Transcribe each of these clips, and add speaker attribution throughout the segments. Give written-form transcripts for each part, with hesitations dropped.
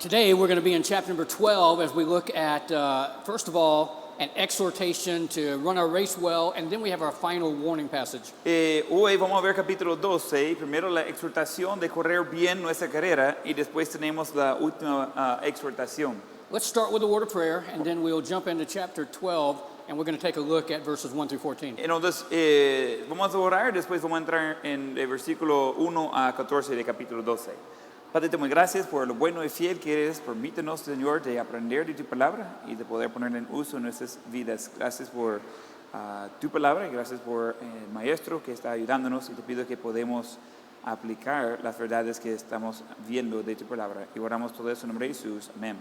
Speaker 1: Today we're going to be in chapter number 12 as we look at, first of all, an exhortation to run our race well, and then we have our final warning passage.
Speaker 2: Hoy vamos a ver capítulo 12, primero la exhortación de correr bien nuestra carrera y después tenemos la última exhortación.
Speaker 1: Let's start with a word of prayer, and then we'll jump into chapter 12, and we're going to take a look at verses 1 through 14.
Speaker 2: Entonces, vamos a orar, después vamos a entrar en el versículo 1 a 14 de capítulo 12. Padre, te doy gracias por lo bueno y fiel que eres. Permítenos, Señor, de aprender de tu palabra y de poder ponerla en uso en nuestras vidas. Gracias por tu palabra y gracias por el maestro que está ayudándonos. Y te pido que podamos aplicar las verdades que estamos viendo de tu palabra. Y oramos todo eso en nombre de Jesús. Amén.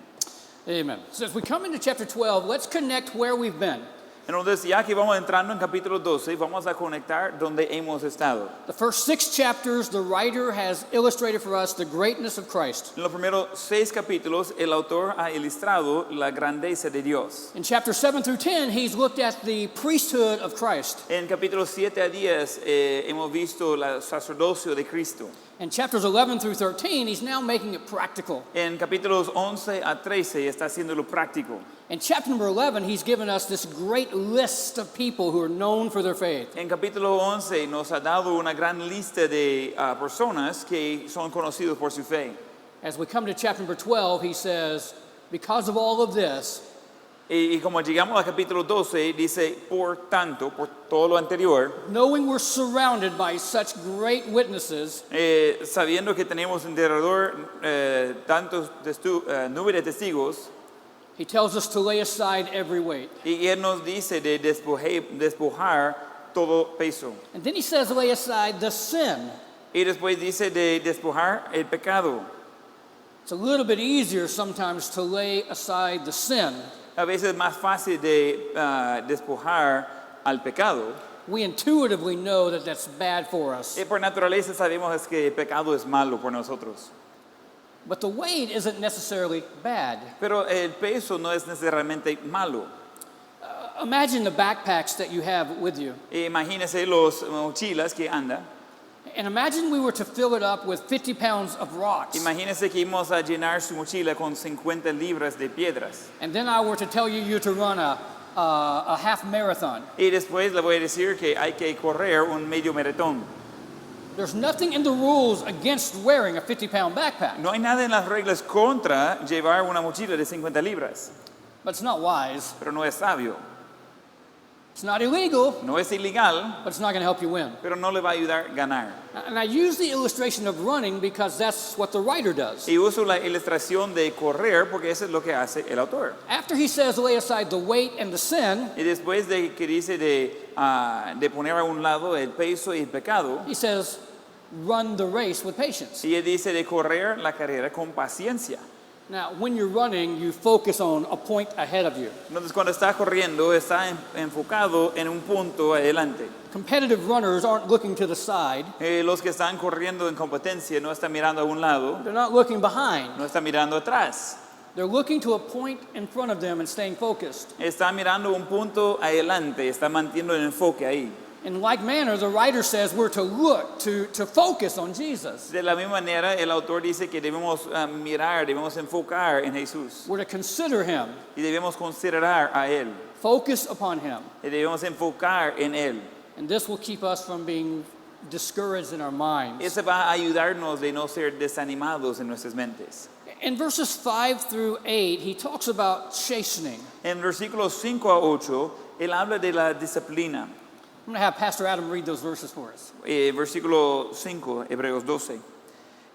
Speaker 1: Amen. So as we come into chapter 12, let's connect where we've been.
Speaker 2: Entonces, ya que vamos entrando en capítulo 12, vamos a conectar donde hemos estado.
Speaker 1: The first 6 chapters, the writer has illustrated for us the greatness of Christ.
Speaker 2: En los primeros 6 capítulos, el autor ha ilustrado la grandeza de Dios.
Speaker 1: In chapters 7 through 10, he's looked at the priesthood of Christ.
Speaker 2: En capítulos 7 a 10 hemos visto el sacerdocio de Cristo.
Speaker 1: In chapters 11 through 13, he's now making it practical.
Speaker 2: En capítulos 11 a 13 está haciéndolo práctico.
Speaker 1: In chapter number 11, he's given us this great list of people who are known for their faith.
Speaker 2: En capítulo 11 nos ha dado una gran lista de personas que son conocidos por su fe.
Speaker 1: As we come to chapter number 12, he says, because of all of this,
Speaker 2: Y como llegamos al capítulo 12, dice, por tanto, por todo lo anterior,
Speaker 1: knowing we're surrounded by such great witnesses,
Speaker 2: sabiendo que tenemos alrededor tantos nubes de testigos,
Speaker 1: he tells us to lay aside every weight.
Speaker 2: y él nos dice de despojar todo peso.
Speaker 1: And then he says, lay aside the sin.
Speaker 2: Y después dice de despojar el pecado.
Speaker 1: It's a little bit easier sometimes to lay aside the sin.
Speaker 2: A veces es más fácil de despojar al pecado.
Speaker 1: We intuitively know that that's bad for us.
Speaker 2: Y por naturaleza sabemos que el pecado es malo por nosotros.
Speaker 1: But the weight isn't necessarily bad.
Speaker 2: Pero el peso no es necesariamente malo.
Speaker 1: Imagine the backpacks that you have with you.
Speaker 2: Imagínese los mochilas que anda.
Speaker 1: And imagine we were to fill it up with 50 pounds of rocks.
Speaker 2: Imagínese que íbamos a llenar su mochila con 50 libras de piedras.
Speaker 1: And then I were to tell you to run a half marathon.
Speaker 2: Y después le voy a decir que hay que correr un medio maratón.
Speaker 1: There's nothing in the rules against wearing a 50-pound backpack.
Speaker 2: No hay nada en las reglas contra llevar una mochila de 50 libras.
Speaker 1: But it's not wise.
Speaker 2: Pero no es sabio.
Speaker 1: It's not illegal,
Speaker 2: No es ilegal,
Speaker 1: but it's not going to help you win.
Speaker 2: pero no le va a ayudar a ganar.
Speaker 1: And I use the illustration of running because that's what the writer does.
Speaker 2: Y uso la ilustración de correr porque eso es lo que hace el autor.
Speaker 1: After he says lay aside the weight and the sin,
Speaker 2: Y después de que dice de poner a un lado el peso y el pecado,
Speaker 1: he says run the race with patience.
Speaker 2: y él dice de correr la carrera con paciencia.
Speaker 1: Now, when you're running, you focus on a point ahead of you.
Speaker 2: Entonces cuando está corriendo está enfocado en un punto adelante.
Speaker 1: Competitive runners aren't looking to the side.
Speaker 2: Los que están corriendo en competencia no están mirando a un lado,
Speaker 1: They're not looking behind.
Speaker 2: no están mirando atrás.
Speaker 1: They're looking to a point in front of them and staying focused.
Speaker 2: Está mirando un punto adelante, está manteniendo el enfoque ahí.
Speaker 1: In like manner, the writer says we're to look, to focus on Jesus.
Speaker 2: De la misma manera, el autor dice que debemos mirar, debemos enfocar en Jesús.
Speaker 1: We're to consider him,
Speaker 2: Y debemos considerar a Él.
Speaker 1: focus upon him.
Speaker 2: Y debemos enfocar en Él.
Speaker 1: And this will keep us from being discouraged in our minds.
Speaker 2: Eso va a ayudarnos de no ser desanimados en nuestras mentes.
Speaker 1: In verses 5 through 8, he talks about chastening.
Speaker 2: En versículos 5 a 8, él habla de la disciplina.
Speaker 1: I'm going to have Pastor Adam read those verses for us.
Speaker 2: Versículo 5, Hebreos 12.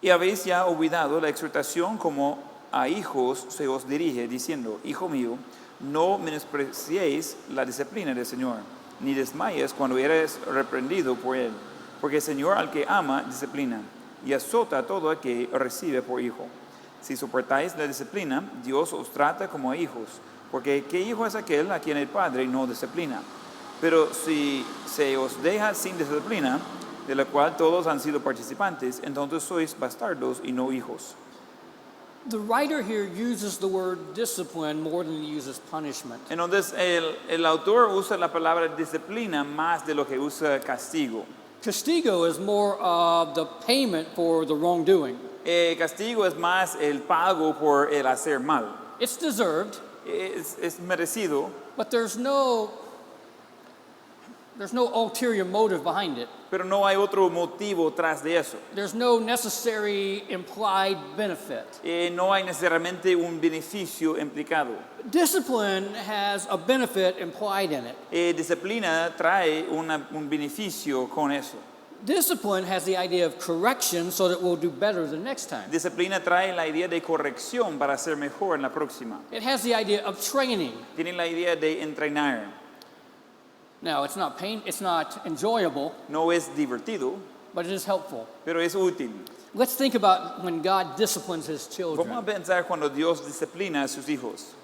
Speaker 2: Y habéis ya olvidado la exhortación como a hijos se os dirige, diciendo, Hijo mío, no menospreciéis la disciplina del Señor, ni desmayes cuando eres reprendido por Él. Porque el Señor al que ama, disciplina, y azota a todo el que recibe por hijo. Si soportáis la disciplina, Dios os trata como a hijos, porque ¿qué hijo es aquel a quien el Padre no disciplina? Pero si se os deja sin disciplina, de la cual todos han sido participantes, entonces sois bastardos y no hijos.
Speaker 1: The writer here uses the word discipline more than he uses punishment.
Speaker 2: Entonces el autor usa la palabra disciplina más de lo que usa castigo.
Speaker 1: Castigo is more of the payment for the wrongdoing.
Speaker 2: Castigo es más el pago por el hacer mal.
Speaker 1: It's deserved,
Speaker 2: Es merecido,
Speaker 1: but there's no ulterior motive behind it.
Speaker 2: pero no hay otro motivo tras de eso.
Speaker 1: There's no necessary implied benefit.
Speaker 2: No hay necesariamente un beneficio implicado.
Speaker 1: Discipline has a benefit implied in it.
Speaker 2: Disciplina trae un beneficio con eso.
Speaker 1: Discipline has the idea of correction so that we'll do better the next time.
Speaker 2: Disciplina trae la idea de corrección para ser mejor en la próxima.
Speaker 1: It has the idea of training.
Speaker 2: Tiene la idea de entrenar.
Speaker 1: Now, it's not enjoyable,
Speaker 2: No es divertido,
Speaker 1: but it is helpful.
Speaker 2: pero es útil.
Speaker 1: Let's think about when God disciplines his
Speaker 2: Vamos a
Speaker 1: children.
Speaker 2: pensar cuando Dios disciplina a sus hijos.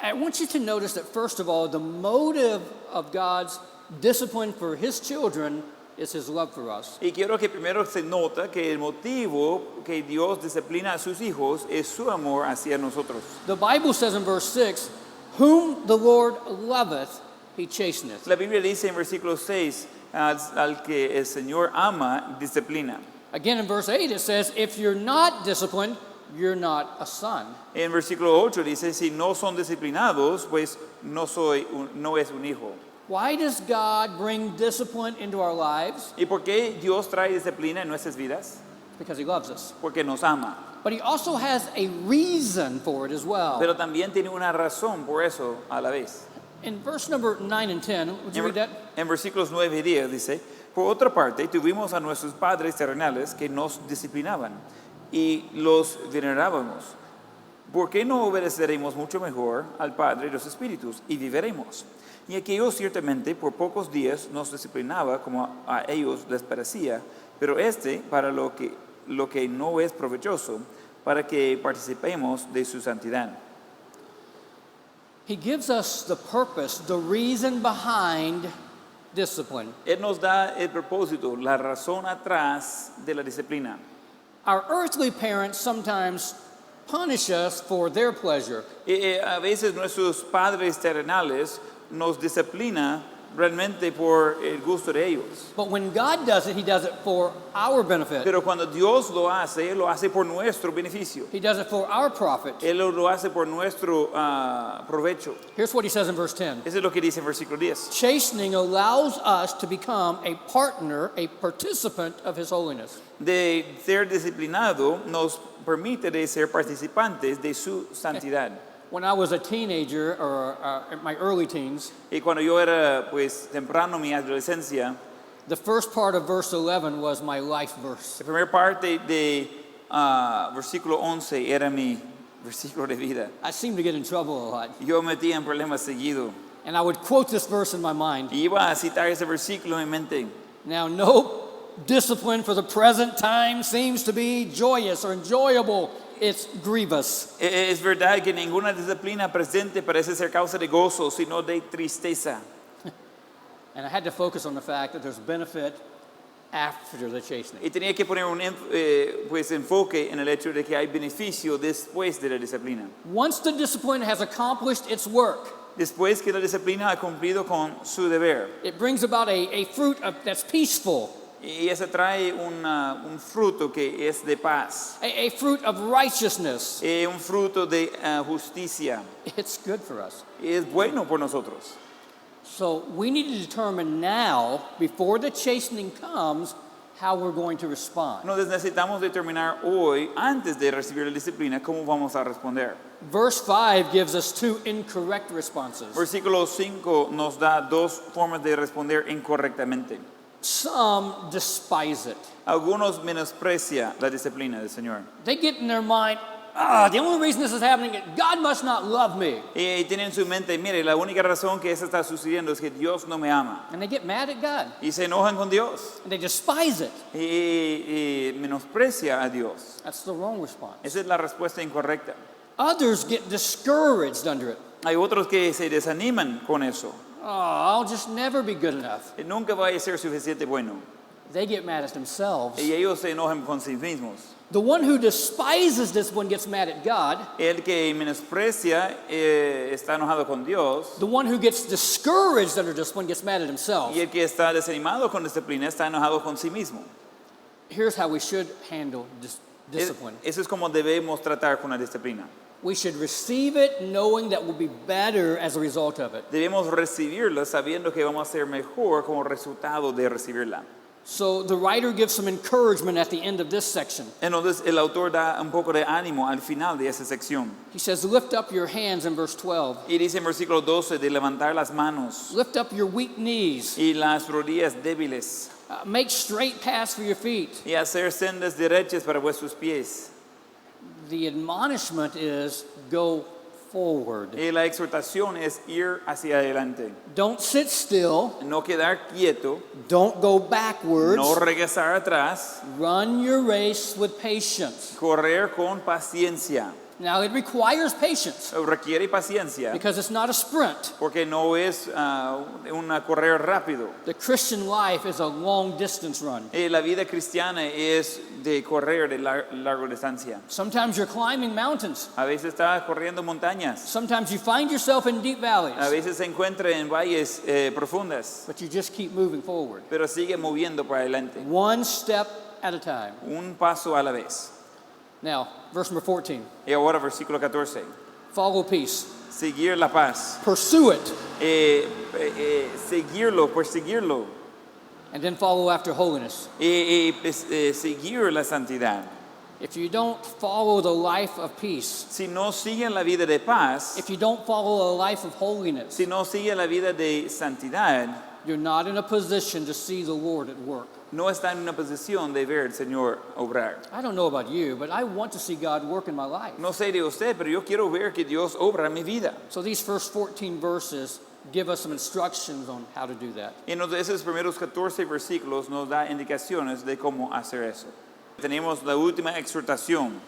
Speaker 1: I want you to notice that, first of all, the motive of God's discipline for his children is his love for us.
Speaker 2: Y quiero que primero se nota que el motivo que Dios disciplina a sus hijos es su amor hacia nosotros.
Speaker 1: The Bible says in verse 6, whom the Lord loveth, he chasteneth.
Speaker 2: La Biblia dice en versículo 6, al que el Señor ama, disciplina.
Speaker 1: Again, in verse 8, it says, if you're not disciplined, you're not a son.
Speaker 2: En versículo 8 dice, si no son disciplinados, pues no es un hijo.
Speaker 1: Why does God bring discipline into our lives?
Speaker 2: ¿Y por qué Dios trae disciplina en nuestras vidas?
Speaker 1: Because he loves us.
Speaker 2: Porque nos ama.
Speaker 1: But he also has a reason for it as well.
Speaker 2: Pero también tiene una razón por eso a la vez.
Speaker 1: In verse number 9 and 10, would you read that?
Speaker 2: En versículos 9 y 10 dice, por otra parte, tuvimos a nuestros padres terrenales que nos disciplinaban y los venerábamos. ¿Por qué no obedeceremos mucho mejor al Padre de los Espíritus y viviremos? Y aquellos ciertamente por pocos días nos disciplinaba como a ellos les parecía, pero para lo que no es provechoso, para que participemos de su santidad.
Speaker 1: He gives us the purpose, the reason behind discipline.
Speaker 2: Él nos da el propósito, la razón atrás de la disciplina.
Speaker 1: Our earthly parents sometimes punish us for their pleasure.
Speaker 2: A veces nuestros padres terrenales nos disciplina realmente por el gusto de ellos.
Speaker 1: But when God does it, he does it for our benefit.
Speaker 2: Pero cuando Dios lo hace por nuestro beneficio.
Speaker 1: He does it for our profit.
Speaker 2: Él lo hace por nuestro provecho.
Speaker 1: Here's what he says in verse 10.
Speaker 2: Eso es lo que dice en versículo 10.
Speaker 1: Chastening allows us to become a partner, a participant of his holiness.
Speaker 2: De ser disciplinado nos permite de ser participantes de su santidad.
Speaker 1: When I was a teenager, or in my early teens,
Speaker 2: Y cuando yo era pues temprano mi adolescencia,
Speaker 1: the first part of verse 11 was my life verse.
Speaker 2: la primera parte de versículo 11 era mi versículo de vida.
Speaker 1: I seemed to get in trouble a lot.
Speaker 2: Yo metía en problemas seguido.
Speaker 1: And I would quote this verse in my mind.
Speaker 2: Y iba a citar ese versículo en mi mente.
Speaker 1: Now, no discipline for the present time seems to be joyous or enjoyable. It's grievous.
Speaker 2: Es verdad que ninguna disciplina presente parece ser causa de gozo, sino de tristeza.
Speaker 1: And I had to focus on the fact that there's benefit after the chastening.
Speaker 2: Y tenía que poner un pues enfoque en el hecho de que hay beneficio después de la disciplina.
Speaker 1: Once the discipline has accomplished its work,
Speaker 2: Después que la disciplina ha cumplido con su deber.
Speaker 1: it brings about a fruit that's peaceful,
Speaker 2: Y eso trae un fruto que es de paz.
Speaker 1: a fruit of righteousness.
Speaker 2: Un fruto de justicia.
Speaker 1: It's good for us.
Speaker 2: Y es bueno por nosotros.
Speaker 1: So we need to determine now, before the chastening comes, how we're going to respond.
Speaker 2: Nos necesitamos determinar hoy, antes de recibir la disciplina, cómo vamos a responder.
Speaker 1: Verse 5 gives us two incorrect responses.
Speaker 2: Versículo 5 nos da dos formas de responder incorrectamente.
Speaker 1: Some despise it.
Speaker 2: Algunos menosprecian la disciplina del Señor.
Speaker 1: They get in their mind, the only reason this is happening is God must not love me.
Speaker 2: Y tienen en su mente, mire, la única razón que eso está sucediendo es que Dios no me ama.
Speaker 1: And they get mad at God.
Speaker 2: Y se enojan con Dios.
Speaker 1: And they despise it.
Speaker 2: Y menosprecia a Dios.
Speaker 1: That's the wrong response.
Speaker 2: Esa es la respuesta incorrecta.
Speaker 1: Others get discouraged under it.
Speaker 2: Hay otros que se desaniman con eso.
Speaker 1: I'll just never be good enough.
Speaker 2: Nunca va a ser suficiente bueno.
Speaker 1: They get mad at themselves.
Speaker 2: Y ellos se enojan con sí mismos.
Speaker 1: The one who despises discipline gets mad at God.
Speaker 2: El que menosprecia está enojado con Dios.
Speaker 1: The one who gets discouraged under discipline gets mad at himself.
Speaker 2: Y el que está desanimado con disciplina está enojado con sí mismo.
Speaker 1: Here's how we should handle discipline.
Speaker 2: Eso es como debemos tratar con la disciplina.
Speaker 1: We should receive it knowing that we'll be better as a result of it.
Speaker 2: Debemos recibirla sabiendo que vamos a ser mejor como resultado de recibirla.
Speaker 1: So the writer gives some encouragement at the end of this section.
Speaker 2: Entonces el autor da un poco de ánimo al final de esa sección.
Speaker 1: He says, lift up your hands in verse 12.
Speaker 2: Y dice en versículo 12 de levantar las manos
Speaker 1: Lift up your weak knees.
Speaker 2: y las rodillas débiles
Speaker 1: Make straight paths for your feet.
Speaker 2: y hacer sendas derechas para vuestros pies.
Speaker 1: The admonishment is go forward.
Speaker 2: Y la exhortación es ir hacia adelante.
Speaker 1: Don't sit still.
Speaker 2: No quedar quieto,
Speaker 1: Don't go backwards.
Speaker 2: no regresar atrás,
Speaker 1: Run your race with patience.
Speaker 2: correr con paciencia.
Speaker 1: Now it requires patience
Speaker 2: Requiere paciencia
Speaker 1: because it's not a sprint.
Speaker 2: porque no es una correr rápido.
Speaker 1: The Christian life is a long distance run.
Speaker 2: La vida cristiana es de correr de larga distancia.
Speaker 1: Sometimes you're climbing mountains.
Speaker 2: A veces está corriendo montañas.
Speaker 1: Sometimes you find yourself in deep valleys.
Speaker 2: A veces se encuentra en valles profundas,
Speaker 1: But you just keep moving forward.
Speaker 2: pero sigue moviendo para adelante.
Speaker 1: One step at a time.
Speaker 2: Un paso a la vez.
Speaker 1: Now, verse number 14.
Speaker 2: Y ahora versículo 14.
Speaker 1: Follow peace.
Speaker 2: Seguir la paz.
Speaker 1: Pursue it.
Speaker 2: Seguirlo, perseguirlo.
Speaker 1: And then follow after holiness.
Speaker 2: Seguir la santidad.
Speaker 1: If you don't follow the life of peace,
Speaker 2: Si no siguen la vida de paz,
Speaker 1: if you don't follow a life of holiness,
Speaker 2: si no siguen la vida de santidad,
Speaker 1: you're not in a position to see the Lord at work.
Speaker 2: no está en una posición de ver al Señor obrar.
Speaker 1: I don't know about you, but I want to see God work in my life.
Speaker 2: No sé de usted, pero yo quiero ver que Dios obra en mi vida.
Speaker 1: So these first 14 verses give us some instructions on how to do that.
Speaker 2: Y esos primeros 14 versículos nos da indicaciones de cómo hacer eso. Tenemos la última exhortación.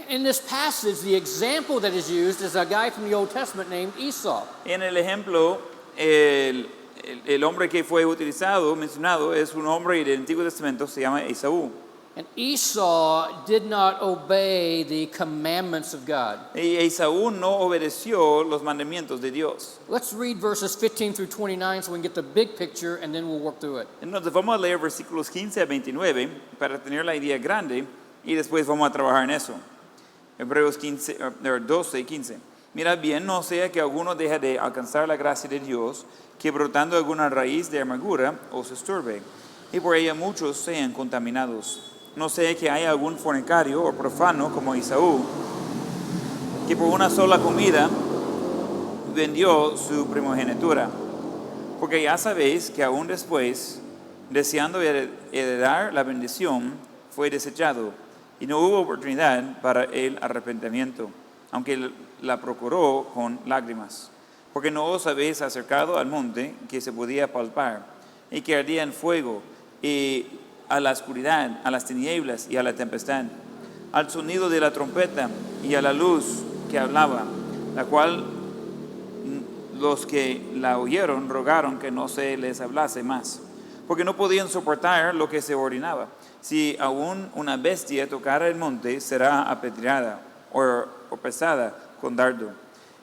Speaker 1: In this passage, the example that is used is a guy from the Old Testament named Esau.
Speaker 2: En el ejemplo, el hombre que fue mencionado, es un hombre del Antiguo Testamento, se llama Esaú.
Speaker 1: And Esau did not obey the commandments of God.
Speaker 2: Y Esaú no obedeció los mandamientos de Dios.
Speaker 1: Let's read verses 15 through 29 so we can get the big picture and then we'll work through it.
Speaker 2: Entonces vamos a leer versículos 15 a 29 para tener la idea grande y después vamos a trabajar en eso. Hebreos 12 y 15. Mirad bien, no sea que alguno deje de alcanzar la gracia de Dios, que brotando alguna raíz de amargura os estorbe, y por ella muchos sean contaminados. No sea que haya algún fornicario o profano como Esaú, que por una sola comida vendió su primogenitura. Porque ya sabéis que aún después, deseando heredar la bendición, fue desechado, y no hubo oportunidad para el arrepentimiento, aunque la procuró con lágrimas. Porque no os habéis acercado al monte que se podía palpar, y que ardía en fuego, y a la oscuridad, a las tinieblas y a la tempestad, al sonido de la trompeta y a la luz que hablaba, la cual los que la oyeron rogaron que no se les hablase más, porque no podían soportar lo que se ordenaba. Si aún una bestia tocara el monte, será apedreada o pesada con dardo.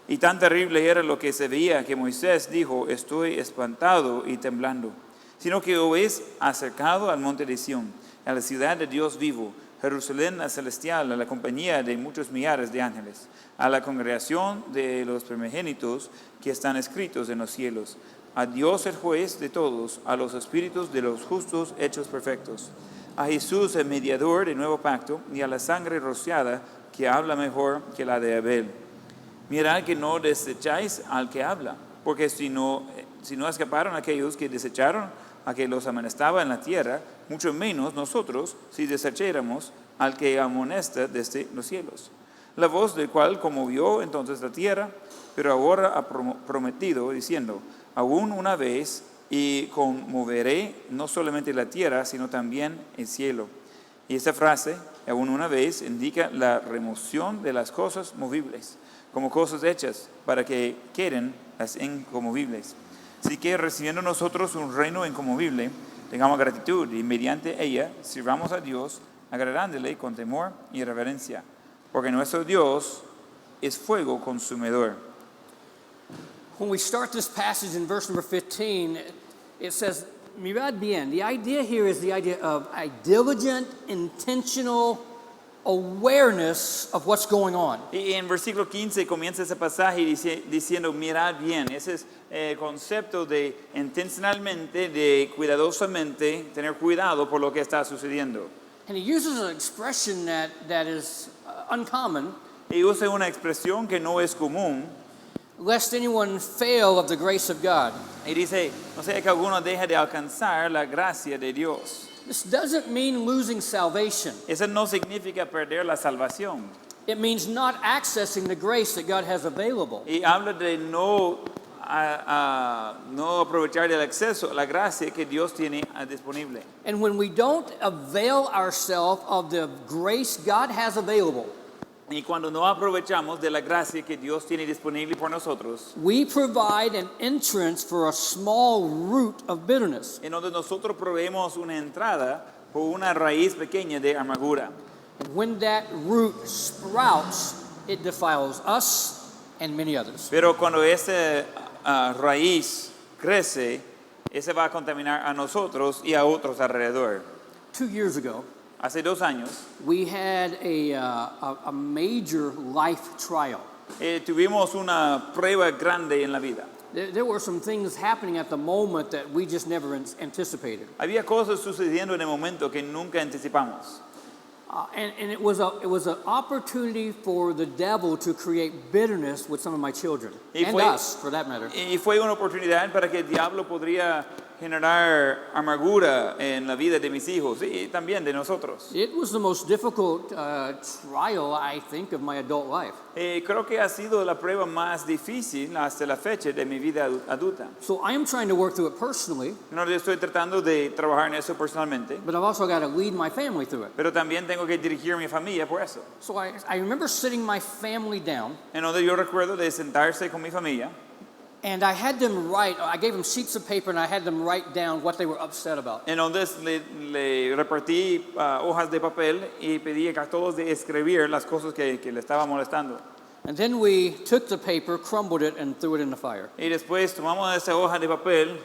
Speaker 2: Y tan terrible era lo que se veía que Moisés dijo: estoy espantado y temblando. Sino que os habéis acercado al monte de Sión, a la ciudad de Dios vivo, Jerusalén celestial, a la compañía de muchos millares de ángeles, a la congregación de los primogénitos que están escritos en los cielos, a Dios el juez de todos, a los espíritus de los justos hechos perfectos, a Jesús el mediador del nuevo pacto, y a la sangre rociada que habla mejor que la de Abel. Mirad que no desecháis al que habla, porque si no escaparon aquellos que desecharon a que los amonestaba en la tierra, mucho menos nosotros si desecháramos al que amonesta desde los cielos. La voz del cual conmovió entonces la tierra, pero ahora ha prometido, diciendo: aún una vez, y conmoveré no solamente la tierra, sino también el cielo. Y esta frase, aún una vez, indica la remoción de las cosas movibles, como cosas hechas para que queden las inconmovibles. Así que recibiendo nosotros un reino inconmovible, tengamos gratitud y mediante ella sirvamos a Dios, agradándole con temor y reverencia, porque nuestro Dios es fuego consumidor.
Speaker 1: When we start this passage in verse number 15, it says, mirad bien. The idea here is the idea of a diligent, intentional awareness of what's going on.
Speaker 2: Y en versículo 15 comienza ese pasaje diciendo, mirad bien. Ese es el concepto de intencionalmente, de cuidadosamente, tener cuidado por lo que está sucediendo.
Speaker 1: And he uses an expression that is uncommon,
Speaker 2: Y usa una expresión que no es común.
Speaker 1: lest anyone fail of the grace of God.
Speaker 2: Y dice, no sea que alguno deje de alcanzar la gracia de Dios.
Speaker 1: This doesn't mean losing salvation.
Speaker 2: Eso no significa perder la salvación.
Speaker 1: It means not accessing the grace that God has available.
Speaker 2: Y habla de no aprovechar el acceso a la gracia que Dios tiene disponible.
Speaker 1: And when we don't avail ourselves of the grace God has available,
Speaker 2: Y cuando no aprovechamos de la gracia que Dios tiene disponible por nosotros,
Speaker 1: we provide an entrance for a small root of bitterness.
Speaker 2: en donde nosotros proveemos una entrada por una raíz pequeña de amargura.
Speaker 1: And when that root sprouts, it defiles us and many others.
Speaker 2: Pero cuando esa raíz crece, ese va a contaminar a nosotros y a otros alrededor.
Speaker 1: 2 years ago,
Speaker 2: Hace 2 años
Speaker 1: we had a major life trial.
Speaker 2: tuvimos una prueba grande en la vida.
Speaker 1: There were some things happening at the moment that we just never anticipated.
Speaker 2: Había cosas sucediendo en el momento que nunca anticipamos.
Speaker 1: And it was an opportunity for the devil to create bitterness with some of my children, and us, for that matter.
Speaker 2: Y fue una oportunidad para que el diablo podría generar amargura en la vida de mis hijos y también de nosotros.
Speaker 1: It was the most difficult trial, I think, of my adult life.
Speaker 2: Creo que ha sido la prueba más difícil hasta la fecha de mi vida adulta.
Speaker 1: So I am trying to work through it personally,
Speaker 2: No estoy tratando de trabajar en eso personalmente,
Speaker 1: but I've also got to lead my family through it.
Speaker 2: pero también tengo que dirigir a mi familia por eso.
Speaker 1: So I remember sitting my family down,
Speaker 2: En donde yo recuerdo de sentarse con mi familia
Speaker 1: and I had them write, I gave them sheets of paper and I had them write down what they were upset about.
Speaker 2: en donde le repartí hojas de papel y pedí a todos de escribir las cosas que le estaba molestando.
Speaker 1: And then we took the paper, crumbled it, and threw it in the fire.
Speaker 2: Y después tomamos esa hoja de papel,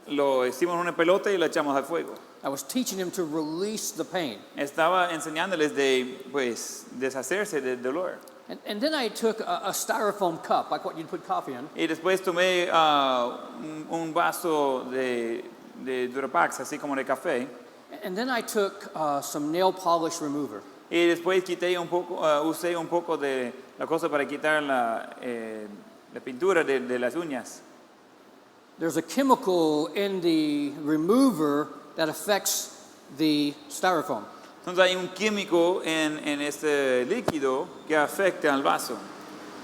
Speaker 2: lo hicimos en una pelota y la echamos al fuego.
Speaker 1: I was teaching them to release the pain.
Speaker 2: Estaba enseñándoles de, pues, deshacerse del dolor.
Speaker 1: And then I took a styrofoam cup, like what you'd put coffee in,
Speaker 2: Y después tomé un vaso de Durapax, así como de café.
Speaker 1: and then I took some nail polish remover.
Speaker 2: Y después usé un poco de la cosa para quitar la pintura de las uñas.
Speaker 1: There's a chemical in the remover that affects the styrofoam.
Speaker 2: Entonces hay un químico en este líquido que afecta al vaso.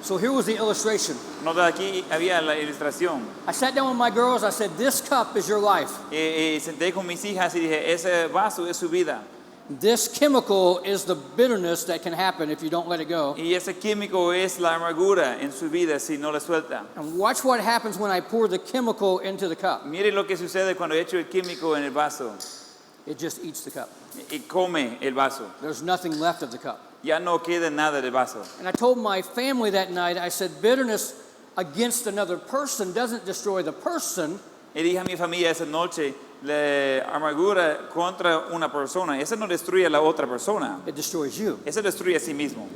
Speaker 1: So here was the illustration.
Speaker 2: Nota aquí había la ilustración.
Speaker 1: I sat down with my girls, I said, this cup is your life.
Speaker 2: Y senté con mis hijas y dije, ese vaso es su vida.
Speaker 1: This chemical is the bitterness that can happen if you don't let it go.
Speaker 2: Y ese químico es la amargura en su vida si no la suelta.
Speaker 1: And watch what happens when I pour the chemical into the cup.
Speaker 2: Mire lo que sucede cuando echo el químico en el vaso
Speaker 1: It just eats the cup.
Speaker 2: y come el vaso.
Speaker 1: There's nothing left of the cup.
Speaker 2: Ya no queda nada del vaso.
Speaker 1: And I told my family that night, I said, bitterness against another person doesn't destroy the person.
Speaker 2: Y dije a mi familia esa noche, la amargura contra una persona, esa no destruye a la otra persona,
Speaker 1: It destroys you.
Speaker 2: esa destruye a sí mismo.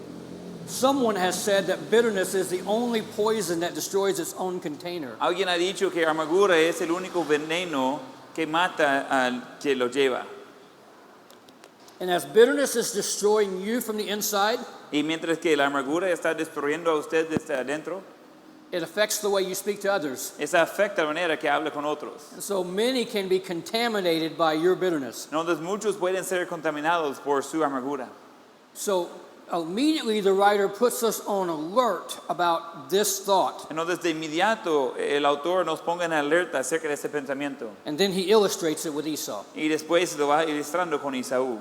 Speaker 1: Someone has said that bitterness is the only poison that destroys its own container.
Speaker 2: Alguien ha dicho que amargura es el único veneno que mata al que lo lleva.
Speaker 1: And as bitterness is destroying you from the inside,
Speaker 2: Y mientras que la amargura está destruyendo a usted desde adentro,
Speaker 1: it affects the way you speak to others.
Speaker 2: esa afecta la manera que habla con otros.
Speaker 1: And so many can be contaminated by your bitterness.
Speaker 2: Entonces muchos pueden ser contaminados por su amargura.
Speaker 1: So immediately the writer puts us on alert about this thought.
Speaker 2: Entonces de inmediato el autor nos ponga en alerta acerca de ese pensamiento.
Speaker 1: And then he illustrates it with Esau.
Speaker 2: Y después lo va ilustrando con Isaú.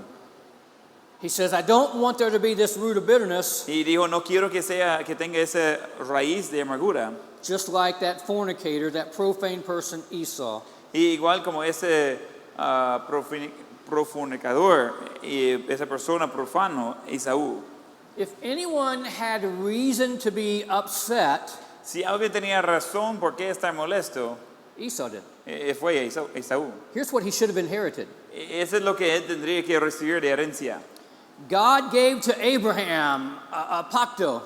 Speaker 1: He says, I don't want there to be this root of bitterness,
Speaker 2: Y dijo, no quiero que tenga esa raíz de amargura.
Speaker 1: just like that fornicator, that profane person Esau.
Speaker 2: Y igual como ese profunicador, esa persona profano, Esaú.
Speaker 1: If anyone had reason to be upset,
Speaker 2: Si alguien tenía razón por qué estar molesto,
Speaker 1: Esau did.
Speaker 2: fue Esaú.
Speaker 1: Here's what he should have inherited.
Speaker 2: Eso es lo que él tendría que recibir de herencia.
Speaker 1: God gave to Abraham a pacto,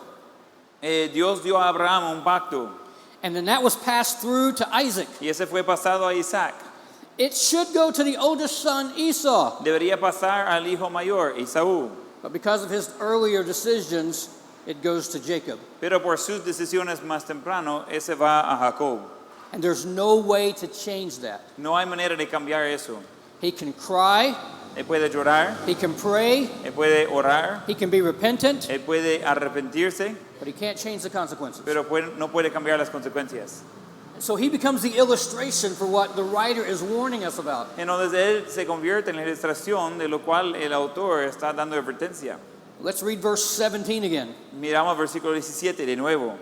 Speaker 2: Dios dio a Abraham un pacto
Speaker 1: and then that was passed through to Isaac.
Speaker 2: y ese fue pasado a Isaac.
Speaker 1: It should go to the oldest son, Esau,
Speaker 2: Debería pasar al hijo mayor, Esaú,
Speaker 1: but because of his earlier decisions, it goes to Jacob.
Speaker 2: pero por sus decisiones más temprano, ese va a Jacob.
Speaker 1: And there's no way to change that.
Speaker 2: No hay manera de cambiar eso.
Speaker 1: He can cry,
Speaker 2: Él puede llorar,
Speaker 1: he can pray,
Speaker 2: él puede orar,
Speaker 1: he can be repentant,
Speaker 2: él puede arrepentirse,
Speaker 1: but he can't change the consequences.
Speaker 2: pero no puede cambiar las consecuencias.
Speaker 1: So he becomes the illustration for what the writer is warning us about.
Speaker 2: Entonces él se convierte en la ilustración de lo cual el autor está dando advertencia.
Speaker 1: Let's read verse 17 again.
Speaker 2: Miramos versículo 17 de nuevo.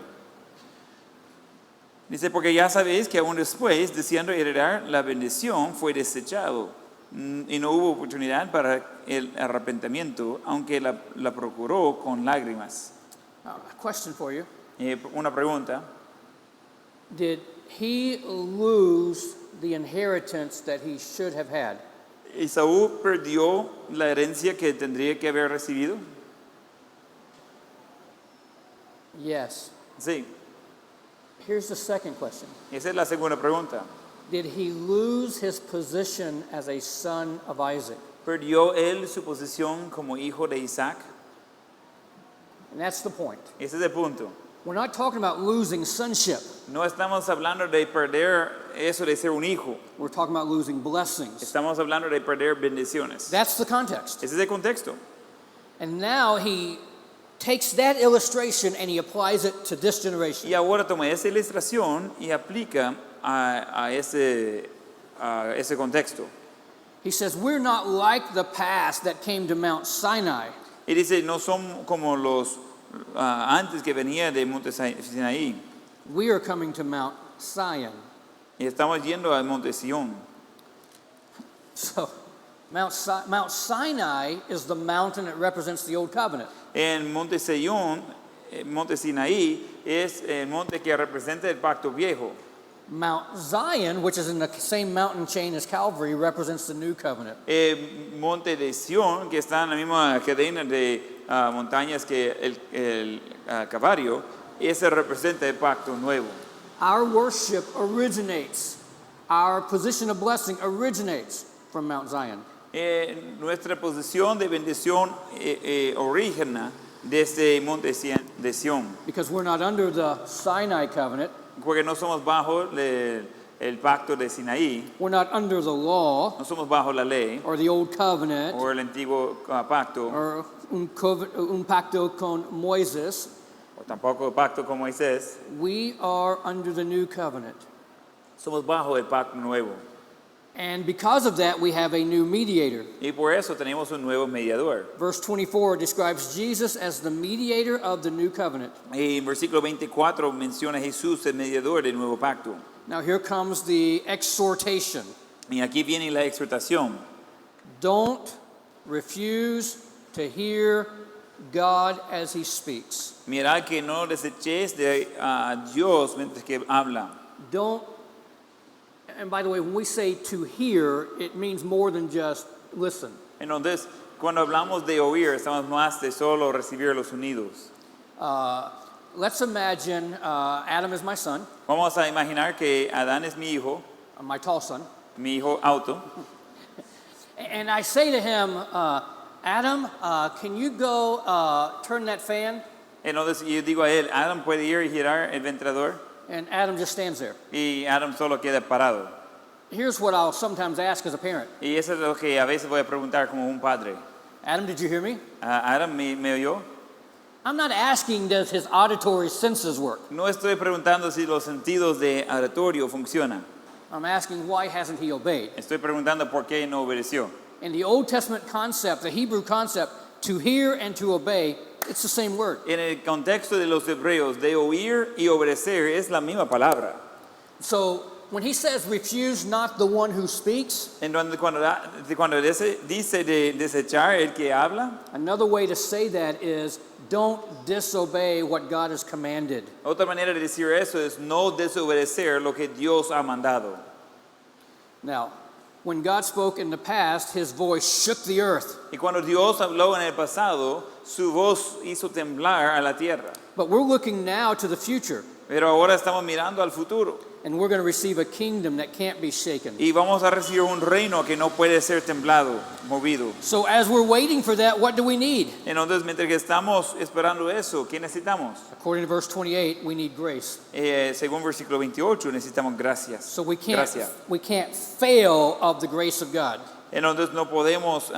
Speaker 2: Dice, porque ya sabéis que aún después, deseando heredar la bendición, fue desechado y no hubo oportunidad para el arrepentimiento, aunque la procuró con lágrimas.
Speaker 1: A question for you.
Speaker 2: Una pregunta.
Speaker 1: Did he lose the inheritance that he should have had?
Speaker 2: ¿Esaú perdió la herencia que tendría que haber recibido?
Speaker 1: Yes.
Speaker 2: Sí.
Speaker 1: Here's the second question.
Speaker 2: Esa es la segunda pregunta.
Speaker 1: Did he lose his position as a son of Isaac?
Speaker 2: ¿Perdió él su posición como hijo de Isaac?
Speaker 1: And that's the point.
Speaker 2: Ese es el punto.
Speaker 1: We're not talking about losing sonship.
Speaker 2: No estamos hablando de perder eso de ser un hijo.
Speaker 1: We're talking about losing blessings.
Speaker 2: Estamos hablando de perder bendiciones.
Speaker 1: That's the context.
Speaker 2: Ese es el contexto.
Speaker 1: And now he takes that illustration and he applies it to this generation.
Speaker 2: Y ahora toma esa ilustración y aplica a ese contexto.
Speaker 1: He says, we're not like the past that came to Mount Sinai.
Speaker 2: Y dice, no son como los antes que venía de Monte Sinaí.
Speaker 1: We are coming to Mount Zion.
Speaker 2: Y estamos yendo al Monte Sión.
Speaker 1: So, Mount Sinai is the mountain that represents the Old Covenant.
Speaker 2: En Monte Sión, Monte Sinaí, es el monte que representa el pacto viejo.
Speaker 1: Mount Zion, which is in the same mountain chain as Calvary, represents the New Covenant.
Speaker 2: Monte de Sión, que está en la misma cadena de montañas que el Calvario, ese representa el pacto nuevo.
Speaker 1: Our worship originates, our position of blessing originates from Mount Zion.
Speaker 2: Nuestra posición de bendición origina desde Monte de Sión.
Speaker 1: Because we're not under the Sinai covenant,
Speaker 2: Porque no somos bajo el pacto de Sinaí,
Speaker 1: we're not under the law
Speaker 2: no somos bajo la ley
Speaker 1: or the Old Covenant
Speaker 2: o el antiguo pacto,
Speaker 1: or un pacto con Moisés.
Speaker 2: o tampoco el pacto con Moisés.
Speaker 1: We are under the New Covenant.
Speaker 2: Somos bajo el pacto nuevo.
Speaker 1: And because of that, we have a new mediator.
Speaker 2: Y por eso tenemos un nuevo mediador.
Speaker 1: Verse 24 describes Jesus as the mediator of the new covenant.
Speaker 2: Y en versículo 24 menciona a Jesús el mediador del nuevo pacto.
Speaker 1: Now here comes the exhortation.
Speaker 2: Y aquí viene la exhortación.
Speaker 1: Don't refuse to hear God as he speaks.
Speaker 2: Mirad que no deseches de Dios mientras que habla.
Speaker 1: Don't, and by the way, when we say to hear, it means more than just listen.
Speaker 2: Entonces, cuando hablamos de oír, estamos más de solo recibir los sonidos.
Speaker 1: Let's imagine Adam is my son,
Speaker 2: Vamos a imaginar que Adán es mi hijo mi hijo Auto,
Speaker 1: and I say to him, Adam, can you go turn that fan?
Speaker 2: entonces yo digo a él, Adam puede ir y girar el ventilador,
Speaker 1: And Adam just stands there.
Speaker 2: y Adam solo queda parado.
Speaker 1: Here's what I'll sometimes ask as a parent.
Speaker 2: Y eso es lo que a veces voy a preguntar como un padre.
Speaker 1: Adam, did you hear me?
Speaker 2: Adam, ¿me oyó?
Speaker 1: I'm not asking does his auditory senses work.
Speaker 2: No estoy preguntando si los sentidos de auditorio funcionan.
Speaker 1: I'm asking why hasn't he obeyed?
Speaker 2: Estoy preguntando por qué no obedeció.
Speaker 1: In the Old Testament concept, the Hebrew concept, to hear and to obey, it's the same word.
Speaker 2: En el contexto de los hebreos, de oír y obedecer es la misma palabra.
Speaker 1: So when he says, refuse not the one who speaks,
Speaker 2: En donde cuando dice de desechar el que habla,
Speaker 1: another way to say that is, don't disobey what God has commanded.
Speaker 2: otra manera de decir eso es no desobedecer lo que Dios ha mandado.
Speaker 1: Now, when God spoke in the past, his voice shook the earth.
Speaker 2: Y cuando Dios habló en el pasado, su voz hizo temblar a la tierra.
Speaker 1: But we're looking now to the future,
Speaker 2: Pero ahora estamos mirando al futuro
Speaker 1: and we're going to receive a kingdom that can't be shaken.
Speaker 2: y vamos a recibir un reino que no puede ser temblado, movido.
Speaker 1: So as we're waiting for that, what do we need?
Speaker 2: Entonces, mientras que estamos esperando eso, ¿qué necesitamos?
Speaker 1: According to verse 28, we need grace.
Speaker 2: Según versículo 28, necesitamos gracias.
Speaker 1: So we
Speaker 2: Gracia.
Speaker 1: can't fail of the grace of God.
Speaker 2: Entonces no podemos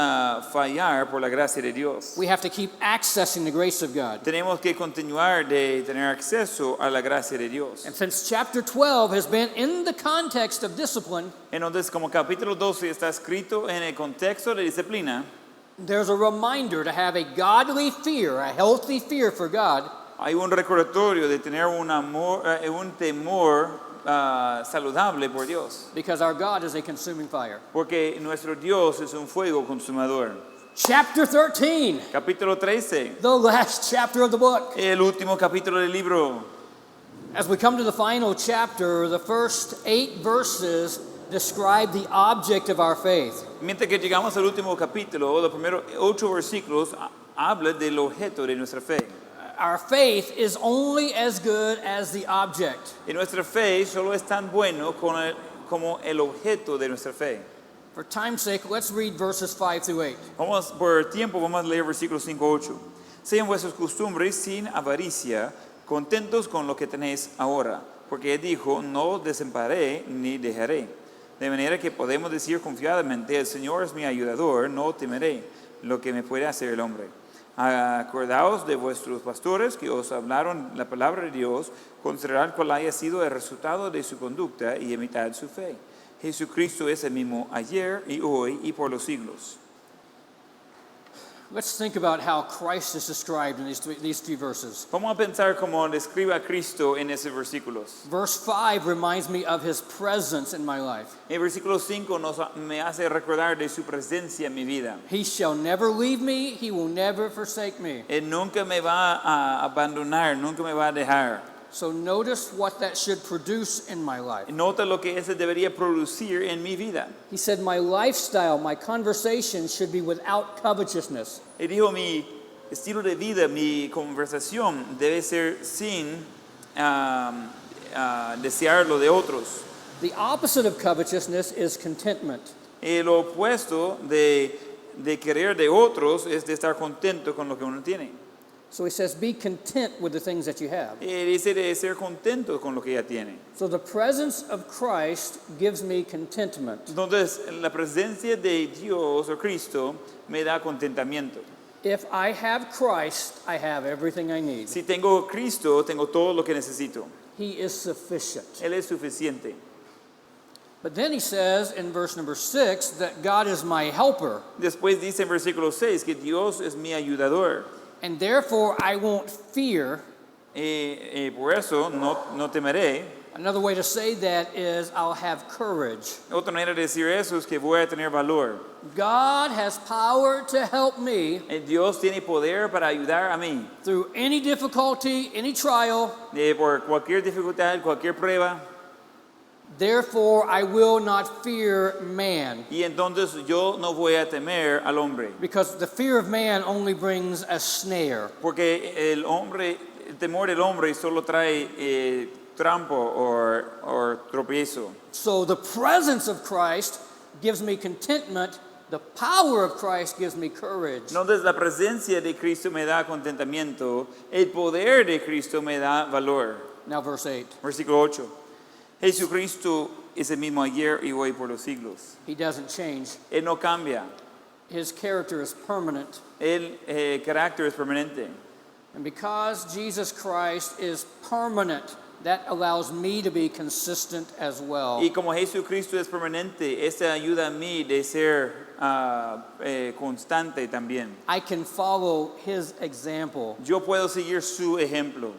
Speaker 2: fallar por la gracia de Dios.
Speaker 1: We have to keep accessing the grace of God.
Speaker 2: Tenemos que continuar de tener acceso a la gracia de Dios.
Speaker 1: And since chapter 12 has been in the context of discipline,
Speaker 2: Entonces, como capítulo 12 está escrito en el contexto de disciplina,
Speaker 1: there's a reminder to have a godly fear, a healthy fear for God,
Speaker 2: hay un recordatorio de tener un temor saludable por Dios.
Speaker 1: because our God is a consuming fire.
Speaker 2: Porque nuestro Dios es un fuego consumador.
Speaker 1: Chapter 13,
Speaker 2: Capítulo 13,
Speaker 1: the last chapter of the book.
Speaker 2: el último capítulo del libro.
Speaker 1: As we come to the final chapter, the first 8 verses describe the object of our faith.
Speaker 2: Mientras que llegamos al último capítulo, los primeros 8 versículos hablan del objeto de nuestra fe.
Speaker 1: Our faith is only as good as the object.
Speaker 2: Y nuestra fe solo es tan bueno como el objeto de nuestra fe.
Speaker 1: For time's sake, let's read verses 5 through 8.
Speaker 2: Por tiempo, vamos a leer versículos 5 8. Sean vuestras costumbres sin avaricia, contentos con lo que tenéis ahora, porque Él dijo, no desamparé ni dejaré. De manera que podemos decir confiadamente, el Señor es mi ayudador, no temeré lo que me puede hacer el hombre. Acordaos de vuestros pastores que os hablaron la palabra de Dios, considerad cuál haya sido el resultado de su conducta y imitad su fe. Jesucristo es el mismo ayer y hoy y por los siglos.
Speaker 1: Let's think about how Christ is described in these three verses.
Speaker 2: Vamos a pensar cómo describe a Cristo en esos versículos.
Speaker 1: Verse 5 reminds me of his presence in my life.
Speaker 2: El versículo 5 me hace recordar de su presencia en mi vida.
Speaker 1: He shall never leave me, he will never forsake me.
Speaker 2: Él nunca me va a abandonar, nunca me va a dejar.
Speaker 1: So notice what that should produce in my life.
Speaker 2: Nota lo que ese debería producir en mi vida.
Speaker 1: He said, my lifestyle, my conversation should be without covetousness.
Speaker 2: Él dijo, mi estilo de vida, mi conversación debe ser sin desear lo de otros.
Speaker 1: The opposite of covetousness is contentment.
Speaker 2: El opuesto de querer de otros es de estar contento con lo que uno tiene.
Speaker 1: So he says, be content with the things that you have.
Speaker 2: Dice de ser contento con lo que ya tiene.
Speaker 1: So the presence of Christ gives me contentment.
Speaker 2: Entonces, la presencia de Dios o Cristo me da contentamiento.
Speaker 1: If I have Christ, I have everything I need.
Speaker 2: Si tengo Cristo, tengo todo lo que necesito.
Speaker 1: He is sufficient.
Speaker 2: Él es suficiente.
Speaker 1: But then he says in verse number 6 that God is my helper,
Speaker 2: Después dice en versículo 6 que Dios es mi ayudador.
Speaker 1: and therefore I won't fear.
Speaker 2: Por eso no temeré.
Speaker 1: Another way to say that is I'll have courage.
Speaker 2: Otra manera de decir eso es que voy a tener valor.
Speaker 1: God has power to help me
Speaker 2: Dios tiene poder para ayudar a mí.
Speaker 1: through any difficulty, any trial.
Speaker 2: Por cualquier dificultad, cualquier prueba.
Speaker 1: Therefore I will not fear man,
Speaker 2: Y entonces yo no voy a temer al hombre.
Speaker 1: because the fear of man only brings a snare.
Speaker 2: Porque el temor del hombre solo trae trampo o tropiezo.
Speaker 1: So the presence of Christ gives me contentment. The power of Christ gives me courage.
Speaker 2: Entonces la presencia de Cristo me da contentamiento. El poder de Cristo me da valor.
Speaker 1: Now verse 8.
Speaker 2: Versículo 8. Jesucristo es el mismo ayer y hoy por los siglos.
Speaker 1: He doesn't change.
Speaker 2: Él no cambia.
Speaker 1: His character is permanent.
Speaker 2: El carácter es permanente.
Speaker 1: And because Jesus Christ is permanent, that allows me to be consistent as well.
Speaker 2: Y como Jesucristo es permanente, esto ayuda a mí de ser constante también.
Speaker 1: I can follow his example.
Speaker 2: Yo puedo seguir su ejemplo.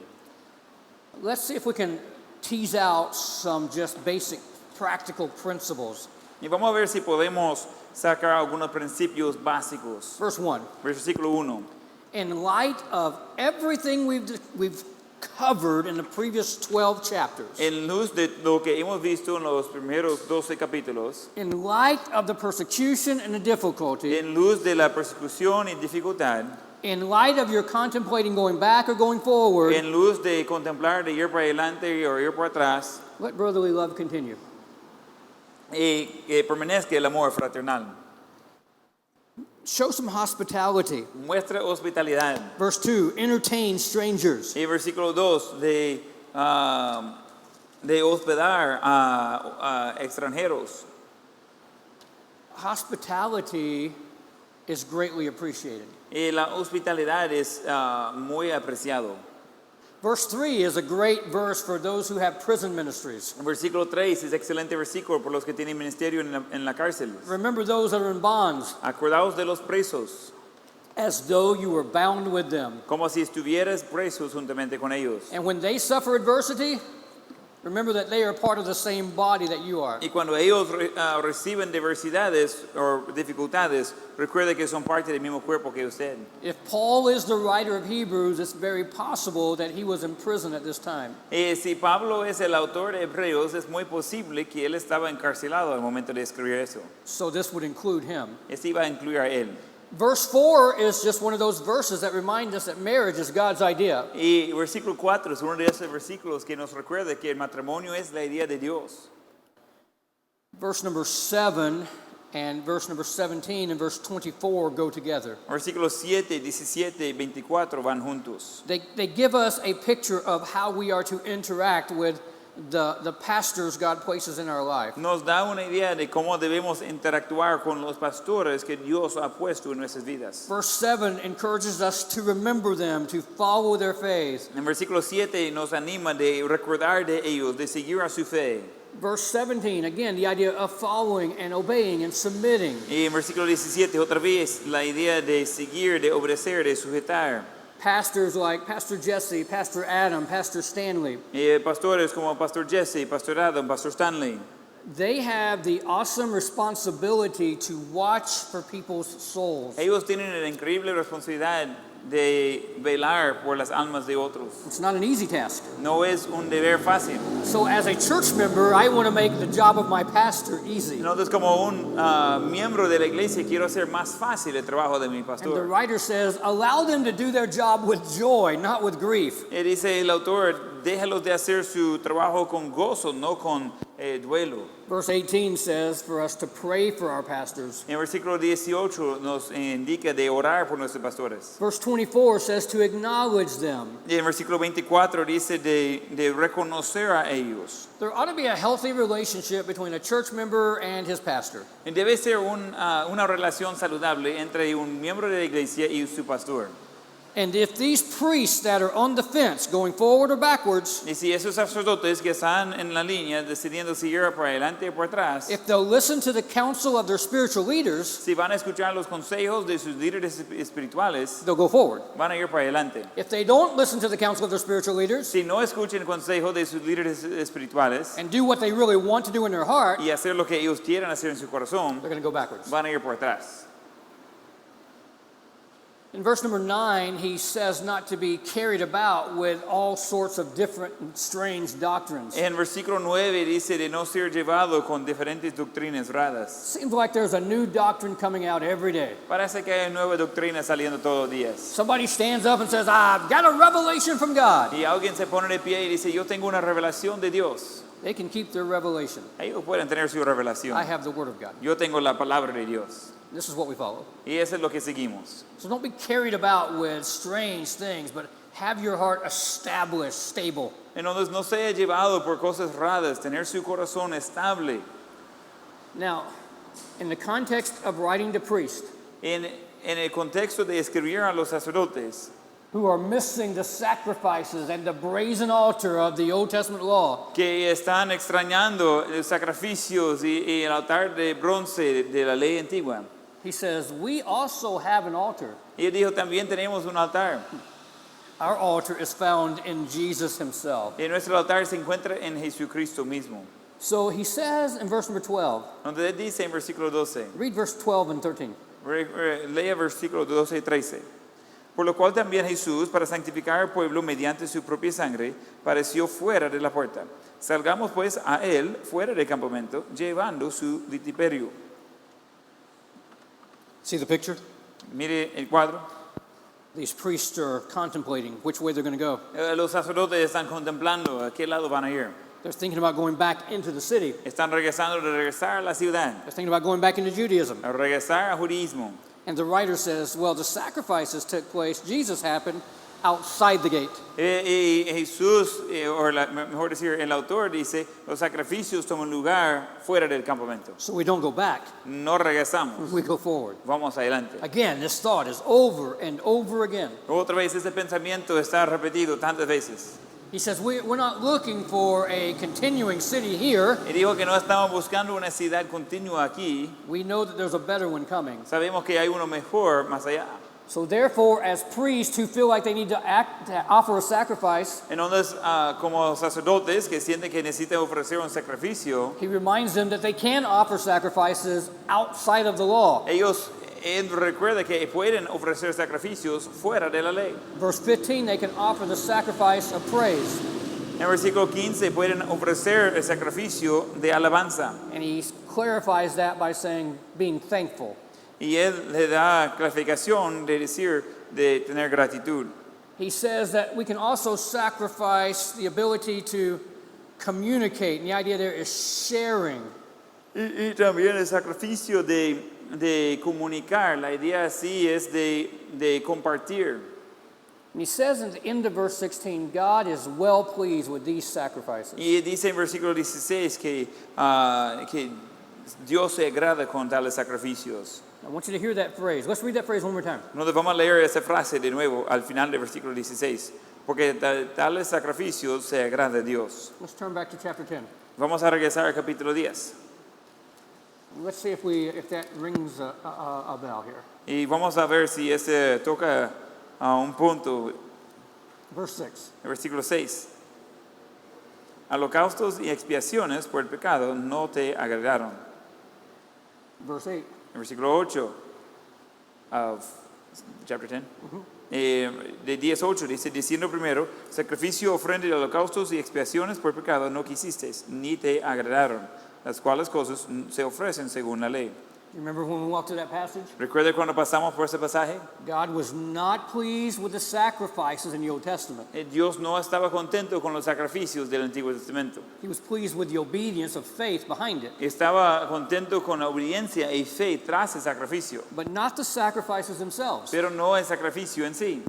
Speaker 1: Let's see if we can tease out some just basic practical principles.
Speaker 2: Y vamos a ver si podemos sacar algunos principios básicos.
Speaker 1: Verse 1.
Speaker 2: Versículo 1.
Speaker 1: In light of everything we've covered in the previous 12 chapters,
Speaker 2: En luz de lo que hemos visto en los primeros 12 capítulos,
Speaker 1: in light of the persecution and the difficulty,
Speaker 2: en luz de la persecución y dificultad,
Speaker 1: in light of your contemplating going back or going forward,
Speaker 2: en luz de contemplar de ir para adelante o ir para atrás,
Speaker 1: let brotherly love continue.
Speaker 2: y que permanezca el amor fraternal.
Speaker 1: Show some hospitality.
Speaker 2: Muestra hospitalidad.
Speaker 1: Verse 2, entertain strangers.
Speaker 2: Y versículo 2, de hospedar a extranjeros.
Speaker 1: Hospitality is greatly appreciated.
Speaker 2: Y la hospitalidad es muy apreciado.
Speaker 1: Verse 3 is a great verse for those who have prison ministries.
Speaker 2: Versículo 3 es excelente versículo por los que tienen ministerio en la cárcel.
Speaker 1: Remember those that are in bonds,
Speaker 2: Acordaos de los presos,
Speaker 1: as though you were bound with them.
Speaker 2: como si estuvieras presos juntamente con ellos.
Speaker 1: And when they suffer adversity, remember that they are part of the same body that you are.
Speaker 2: Y cuando ellos reciben diversidades o dificultades, recuerde que son parte del mismo cuerpo que usted.
Speaker 1: If Paul is the writer of Hebrews, it's very possible that he was in prison at this time.
Speaker 2: Si Pablo es el autor de Hebreos, es muy posible que él estaba encarcelado al momento de escribir eso.
Speaker 1: So this would include him.
Speaker 2: Esto iba a incluir a él.
Speaker 1: Verse 4 is just one of those verses that remind us that marriage is God's idea.
Speaker 2: Y versículo 4 es uno de esos versículos que nos recuerda que el matrimonio es la idea de Dios.
Speaker 1: Verse number 7 and verse number 17 and verse 24 go together.
Speaker 2: Versículos 7, 17 y 24 van juntos.
Speaker 1: They give us a picture of how we are to interact with the pastors God places in our life.
Speaker 2: Nos da una idea de cómo debemos interactuar con los pastores que Dios ha puesto en nuestras vidas.
Speaker 1: Verse 7 encourages us to remember them, to follow their faith.
Speaker 2: En versículo 7 nos anima de recordar de ellos, de seguir a su fe.
Speaker 1: Verse 17, again, the idea of following and obeying and submitting.
Speaker 2: Y en versículo 17 otra vez la idea de seguir, de obedecer, de sujetar.
Speaker 1: Pastors like Pastor Jesse, Pastor Adam, Pastor Stanley,
Speaker 2: Pastores como Pastor Jesse, Pastor Adam, Pastor Stanley,
Speaker 1: they have the awesome responsibility to watch for people's souls.
Speaker 2: ellos tienen la increíble responsabilidad de velar por las almas de otros.
Speaker 1: It's not an easy task.
Speaker 2: No es un deber fácil.
Speaker 1: So as a church member, I want to make the job of my pastor easy.
Speaker 2: Entonces, como un miembro de la iglesia, quiero hacer más fácil el trabajo de mi
Speaker 1: And the
Speaker 2: pastor.
Speaker 1: writer says, allow them to do their job with joy, not with grief.
Speaker 2: Y dice el autor, déjalos de hacer su trabajo con gozo, no con duelo.
Speaker 1: Verse 18 says for us to pray for our pastors.
Speaker 2: En versículo 18 nos indica de orar por nuestros pastores.
Speaker 1: Verse 24 says to acknowledge them.
Speaker 2: Y en versículo 24 dice de reconocer a ellos.
Speaker 1: There ought to be a healthy relationship between a church member and his pastor.
Speaker 2: Y debe ser una relación saludable entre un miembro de la iglesia y su pastor.
Speaker 1: And if these priests that are on the fence, going forward or backwards,
Speaker 2: Y si esos sacerdotes que están en la línea decidiendo si ir para adelante o para atrás,
Speaker 1: if they'll listen to the counsel of their spiritual leaders,
Speaker 2: si van a escuchar los consejos de sus líderes espirituales,
Speaker 1: they'll go forward.
Speaker 2: van a ir para adelante.
Speaker 1: If they don't listen to the counsel of their spiritual leaders
Speaker 2: Si no escuchen el consejo de sus líderes espirituales
Speaker 1: and do what they really want to do in their heart,
Speaker 2: y hacer lo que ellos quieran hacer en su corazón,
Speaker 1: they're going to go backwards.
Speaker 2: van a ir para atrás.
Speaker 1: In verse number 9, he says not to be carried about with all sorts of different and strange doctrines.
Speaker 2: En versículo 9 dice de no ser llevado con diferentes doctrinas raras.
Speaker 1: Seems like there's a new doctrine coming out every day.
Speaker 2: Parece que hay nueva doctrina saliendo todos los días.
Speaker 1: Somebody stands up and says, I've got a revelation from God.
Speaker 2: Y alguien se pone de pie y dice, yo tengo una revelación de Dios.
Speaker 1: They can keep their revelation.
Speaker 2: Ellos pueden tener su revelación.
Speaker 1: I have the Word of God.
Speaker 2: Yo tengo la palabra de Dios.
Speaker 1: This is what we follow.
Speaker 2: Y eso es lo que seguimos.
Speaker 1: So don't be carried about with strange things, but have your heart established, stable.
Speaker 2: Entonces no sea llevado por cosas raras, tener su corazón estable.
Speaker 1: Now, in the context of writing to priests
Speaker 2: En el contexto de escribir a los sacerdotes,
Speaker 1: who are missing the sacrifices and the brazen altar of the Old Testament law,
Speaker 2: que están extrañando los sacrificios y el altar de bronce de la ley antigua.
Speaker 1: he says, we also have an altar.
Speaker 2: Y él dijo, también tenemos un altar.
Speaker 1: Our altar is found in Jesus himself.
Speaker 2: Y nuestro altar se encuentra en Jesucristo mismo.
Speaker 1: So he says in verse number 12,
Speaker 2: Donde él dice en versículo 12,
Speaker 1: read verse 12 and 13.
Speaker 2: lea versículos 12 y 13. Por lo cual también Jesús, para santificar al pueblo mediante su propia sangre, pareció fuera de la puerta. Salgamos pues a él fuera del campamento, llevando su vituperio.
Speaker 1: See the picture?
Speaker 2: Mire el cuadro.
Speaker 1: These priests are contemplating which way they're going to go.
Speaker 2: Los sacerdotes están contemplando a qué lado van a ir.
Speaker 1: They're thinking about going back into the city.
Speaker 2: Están regresar a la ciudad,
Speaker 1: They're thinking about going back into Judaism.
Speaker 2: a regresar al judaísmo.
Speaker 1: And the writer says, well, the sacrifices took place, Jesus happened outside the gate.
Speaker 2: Y Jesús, mejor decir, el autor dice, los sacrificios toman lugar fuera del campamento.
Speaker 1: So we don't go back,
Speaker 2: No regresamos,
Speaker 1: we go forward.
Speaker 2: vamos adelante.
Speaker 1: Again, this thought is over and over again.
Speaker 2: Otra vez ese pensamiento está repetido tantas veces.
Speaker 1: He says, we're not looking for a continuing city here.
Speaker 2: Y dijo que no estamos buscando una ciudad continua aquí.
Speaker 1: We know that there's a better one coming.
Speaker 2: Sabemos que hay uno mejor más allá.
Speaker 1: So therefore, as priests who feel like they need to offer a sacrifice,
Speaker 2: Entonces, como sacerdotes que sienten que necesitan ofrecer un sacrificio,
Speaker 1: he reminds them that they can offer sacrifices outside of the law.
Speaker 2: él recuerda que pueden ofrecer sacrificios fuera de la ley.
Speaker 1: Verse 15, they can offer the sacrifice of praise.
Speaker 2: En versículo 15 pueden ofrecer el sacrificio de alabanza.
Speaker 1: And he clarifies that by saying, being thankful.
Speaker 2: Y él le da clarificación de decir, de tener gratitud.
Speaker 1: He says that we can also sacrifice the ability to communicate. And the idea there is sharing.
Speaker 2: Y también el sacrificio de comunicar. La idea así es de compartir.
Speaker 1: And he says in the end of verse 16, God is well pleased with these sacrifices.
Speaker 2: Y dice en versículo 16 que Dios se agrada con tales sacrificios.
Speaker 1: I want you to hear that phrase. Let's read that phrase one more time.
Speaker 2: Nos vamos a leer esa frase de nuevo al final del versículo 16. Porque tales sacrificios se agrada a Dios.
Speaker 1: Let's turn back to chapter 10.
Speaker 2: Vamos a regresar al capítulo 10.
Speaker 1: Let's see if that rings a bell here.
Speaker 2: Y vamos a ver si ese toca a un punto.
Speaker 1: Verse 6.
Speaker 2: El versículo 6. Holocaustos y expiaciones por el pecado no te agradaron.
Speaker 1: Verse 8.
Speaker 2: El versículo 8 of chapter 10. De 10:8 dice, diciendo primero, sacrificio, ofrenda de holocaustos y expiaciones por pecado no quisisteis, ni te agradaron, las cuales cosas se ofrecen según la ley.
Speaker 1: You remember when we walked through that passage?
Speaker 2: ¿Recuerda cuando pasamos por ese pasaje?
Speaker 1: God was not pleased with the sacrifices in the Old Testament.
Speaker 2: Dios no estaba contento con los sacrificios del Antiguo Testamento.
Speaker 1: He was pleased with the obedience of faith behind it,
Speaker 2: Estaba contento con la obediencia y fe tras el sacrificio,
Speaker 1: but not the sacrifices themselves.
Speaker 2: pero no el sacrificio en sí.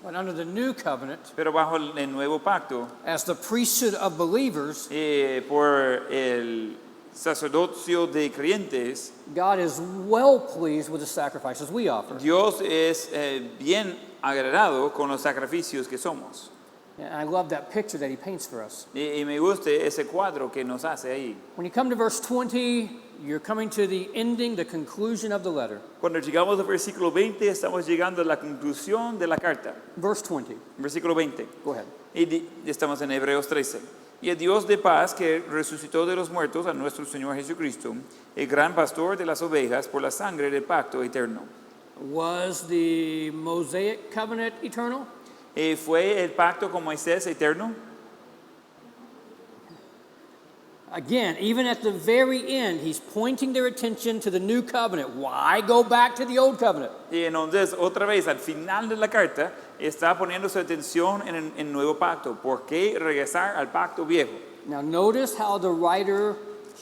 Speaker 1: But under the new covenant,
Speaker 2: Pero bajo el nuevo pacto,
Speaker 1: as the priesthood of believers,
Speaker 2: por el sacerdocio de creyentes,
Speaker 1: God is well pleased with the sacrifices we offer.
Speaker 2: Dios es bien agradado con los sacrificios que somos.
Speaker 1: And I love that picture that he paints for us.
Speaker 2: Y me gusta ese cuadro que nos hace ahí.
Speaker 1: When you come to verse 20, you're coming to the ending, the conclusion of the letter.
Speaker 2: Cuando llegamos al versículo 20, estamos llegando a la conclusión de la carta.
Speaker 1: Verse 20.
Speaker 2: Versículo 20.
Speaker 1: Go ahead.
Speaker 2: Y estamos en Hebreos 13. Y el Dios de paz que resucitó de los muertos a nuestro Señor Jesucristo, el gran pastor de las ovejas por la sangre del pacto eterno.
Speaker 1: Was the Mosaic covenant eternal?
Speaker 2: ¿Fue el pacto con Moisés eterno?
Speaker 1: Again, even at the very end, he's pointing their attention to the new covenant. Why go back to the old covenant?
Speaker 2: Y entonces, otra vez, al final de la carta, está poniendo su atención en el nuevo pacto. ¿Por qué regresar al pacto viejo?
Speaker 1: Now notice how the writer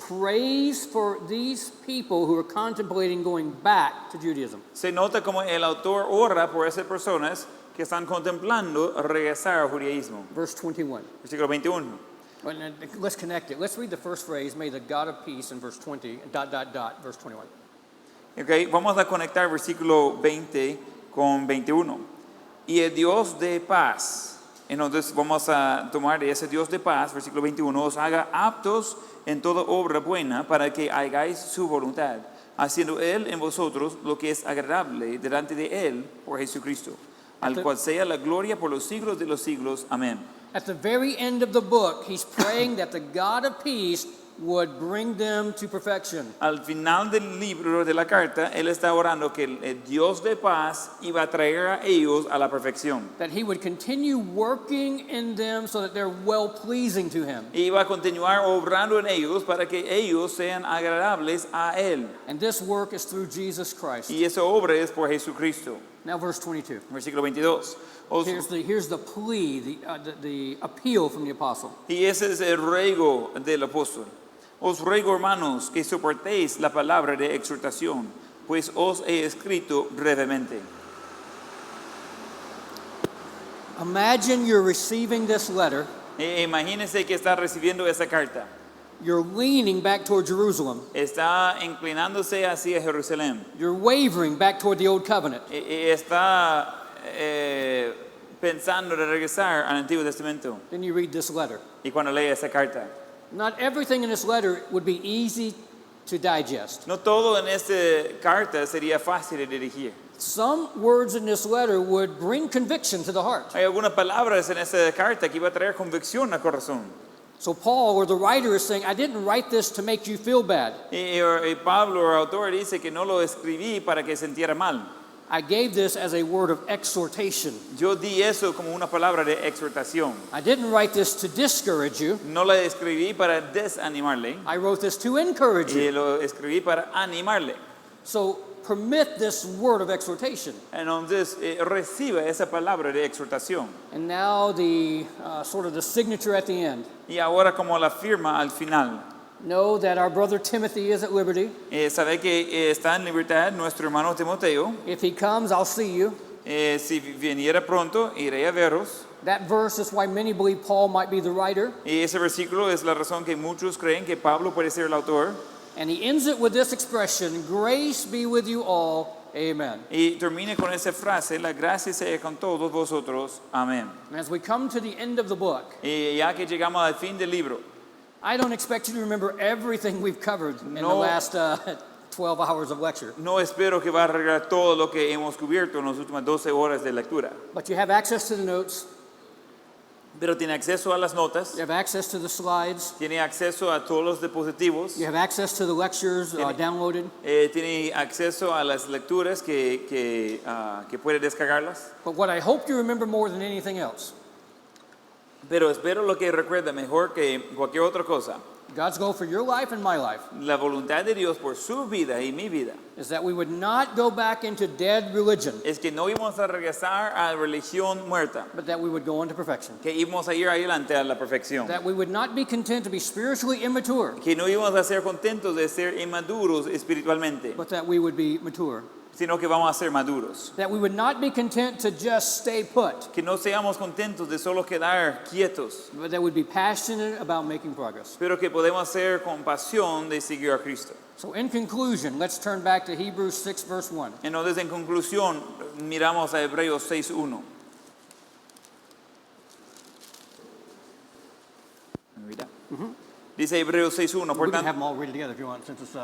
Speaker 1: prays for these people who are contemplating going back to Judaism.
Speaker 2: Se nota como el autor ora por esas personas que están contemplando regresar al judaísmo.
Speaker 1: Verse 21.
Speaker 2: Versículo 21.
Speaker 1: Well, let's connect it. Let's read the first phrase, may the God of peace, in verse 20, verse 21.
Speaker 2: Okay, vamos a conectar versículo 20 con 21. Y el Dios de paz, entonces vamos a tomar de ese Dios de paz, versículo 21, os haga aptos en toda obra buena para que hagáis su voluntad, haciendo Él en vosotros lo que es agradable delante de Él por Jesucristo, al cual sea la gloria por los siglos de los siglos. Amén.
Speaker 1: At the very end of the book, he's praying that the God of peace would bring them to perfection.
Speaker 2: Al final del libro de la carta, él está orando que el Dios de paz iba a traer a ellos a la perfección.
Speaker 1: That he would continue working in them so that they're well-pleasing to him.
Speaker 2: Iba a continuar obrando en ellos para que ellos sean agradables a él.
Speaker 1: And this work is through Jesus Christ.
Speaker 2: Y esa obra es por Jesucristo.
Speaker 1: Now verse 22.
Speaker 2: Versículo 22.
Speaker 1: Here's the plea, the appeal from the apostle.
Speaker 2: Y ese es el ruego del apóstol. Os ruego, hermanos, que soportéis la palabra de exhortación, pues os he escrito brevemente.
Speaker 1: Imagine you're receiving this letter.
Speaker 2: Imagínense que está recibiendo esa carta.
Speaker 1: You're leaning back toward Jerusalem.
Speaker 2: Está inclinándose hacia Jerusalén.
Speaker 1: You're wavering back toward the old covenant.
Speaker 2: Está pensando de regresar al Antiguo Testamento.
Speaker 1: Then you read this letter.
Speaker 2: Y cuando lee esa carta,
Speaker 1: Not everything in this letter would be easy to digest.
Speaker 2: no todo en esta carta sería fácil de dirigir.
Speaker 1: Some words in this letter would bring conviction to the heart.
Speaker 2: Hay algunas palabras en esta carta que iba a traer convicción al corazón.
Speaker 1: So Paul, or the writer, is saying, I didn't write this to make you feel bad.
Speaker 2: Y Pablo, el autor, dice que no lo escribí para que sintiera mal.
Speaker 1: I gave this as a word of exhortation.
Speaker 2: Yo di eso como una palabra de exhortación.
Speaker 1: I didn't write this to discourage you.
Speaker 2: No la escribí para desanimarle,
Speaker 1: I wrote this to encourage
Speaker 2: y
Speaker 1: you.
Speaker 2: lo escribí para animarle.
Speaker 1: So permit this word of exhortation.
Speaker 2: Entonces, reciba esa palabra de exhortación.
Speaker 1: And now the sort of the signature at the end.
Speaker 2: Y ahora como la firma al final.
Speaker 1: Know that our brother Timothy is at liberty.
Speaker 2: Sabe que está en libertad nuestro hermano Timoteo.
Speaker 1: If he comes, I'll see you.
Speaker 2: Si viniera pronto, iré a veros.
Speaker 1: That verse is why many believe Paul might be the writer.
Speaker 2: Y ese versículo es la razón que muchos creen que Pablo puede ser el autor.
Speaker 1: And he ends it with this expression, grace be with you all, amen.
Speaker 2: Y termine con esa frase, la gracia sea con todos vosotros, amén.
Speaker 1: And as we come to the end of the book,
Speaker 2: Y ya que llegamos al fin del libro,
Speaker 1: I don't expect you to remember everything we've covered in the
Speaker 2: No.
Speaker 1: last 12 hours of lecture.
Speaker 2: no espero que va a arreglar todo lo que hemos cubierto en las últimas 12 horas de lectura.
Speaker 1: But you have access to the notes,
Speaker 2: Pero tiene acceso a las notas,
Speaker 1: you have access to the slides,
Speaker 2: tiene acceso a todos los dispositivos,
Speaker 1: you have access to the lectures downloaded.
Speaker 2: tiene acceso a las lecturas que puede descargarlas.
Speaker 1: But what I hope you remember more than anything else,
Speaker 2: Pero espero lo que recuerda mejor que cualquier otra cosa.
Speaker 1: God's goal for your life and my life,
Speaker 2: La voluntad de Dios por su vida y mi vida
Speaker 1: is that we would not go back into dead religion,
Speaker 2: es que no íbamos a regresar a la religión muerta,
Speaker 1: but that we would go into perfection.
Speaker 2: que íbamos a ir adelante a la perfección,
Speaker 1: That we would not be content to be spiritually immature,
Speaker 2: que no íbamos a ser contentos de ser inmaduros espiritualmente,
Speaker 1: but that we would be mature.
Speaker 2: sino que vamos a ser maduros.
Speaker 1: That we would not be content to just stay put,
Speaker 2: Que no seamos contentos de solo quedar quietos,
Speaker 1: but that we'd be passionate about making progress.
Speaker 2: pero que podemos ser con pasión de seguir a Cristo.
Speaker 1: So in conclusion, let's turn back to Hebrews 6 verse 1.
Speaker 2: Entonces, en conclusión, miramos a Hebreos 6:1. Mira. Dice Hebreos 6:1, por
Speaker 1: We can
Speaker 2: tanto,
Speaker 1: have them all read together if you want, since it's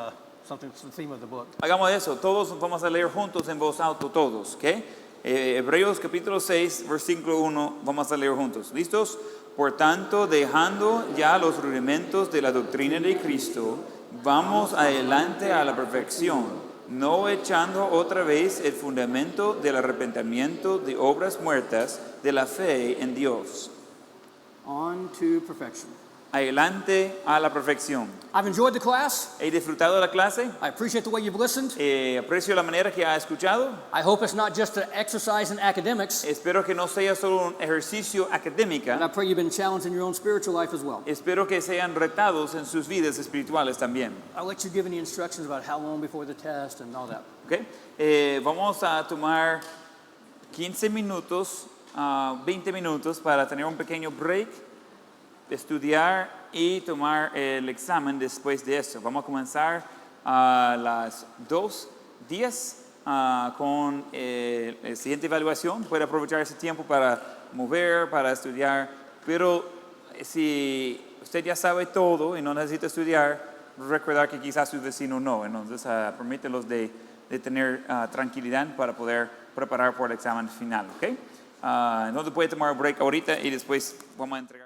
Speaker 1: something that's the theme of the book.
Speaker 2: hagamos eso, todos vamos a leer juntos en voz alta, todos, ¿ok? Hebreos capítulo 6, versículo 1, vamos a leer juntos. ¿Listos? Por tanto, dejando ya los rudimentos de la doctrina de Cristo, vamos adelante a la perfección, no echando otra vez el fundamento del arrepentimiento de obras muertas de la fe en Dios.
Speaker 1: On to perfection.
Speaker 2: Adelante a la perfección.
Speaker 1: I've enjoyed the class.
Speaker 2: He disfrutado de la clase.
Speaker 1: I appreciate the way you've listened.
Speaker 2: Aprecio la manera que ha escuchado.
Speaker 1: I hope it's not just an exercise in academics,
Speaker 2: Espero que no sea solo un ejercicio
Speaker 1: and I
Speaker 2: académica.
Speaker 1: pray you've been challenged in your own spiritual life as well.
Speaker 2: Espero que sean retados en sus vidas espirituales también.
Speaker 1: I'll let you give any instructions about how long before the test and all that.
Speaker 2: ¿Ok? Vamos a tomar 15 minutos, 20 minutos para tener un pequeño break, estudiar y tomar el examen después de eso. Vamos a comenzar a las 2:10 con la siguiente evaluación. Puede aprovechar ese tiempo para mover, para estudiar, pero si usted ya sabe todo y no necesita estudiar, recordar que quizás su vecino no. Entonces, permítelos de tener tranquilidad para poder preparar por el examen final. ¿Ok? Entonces puede tomar un break ahorita y después vamos a entregar.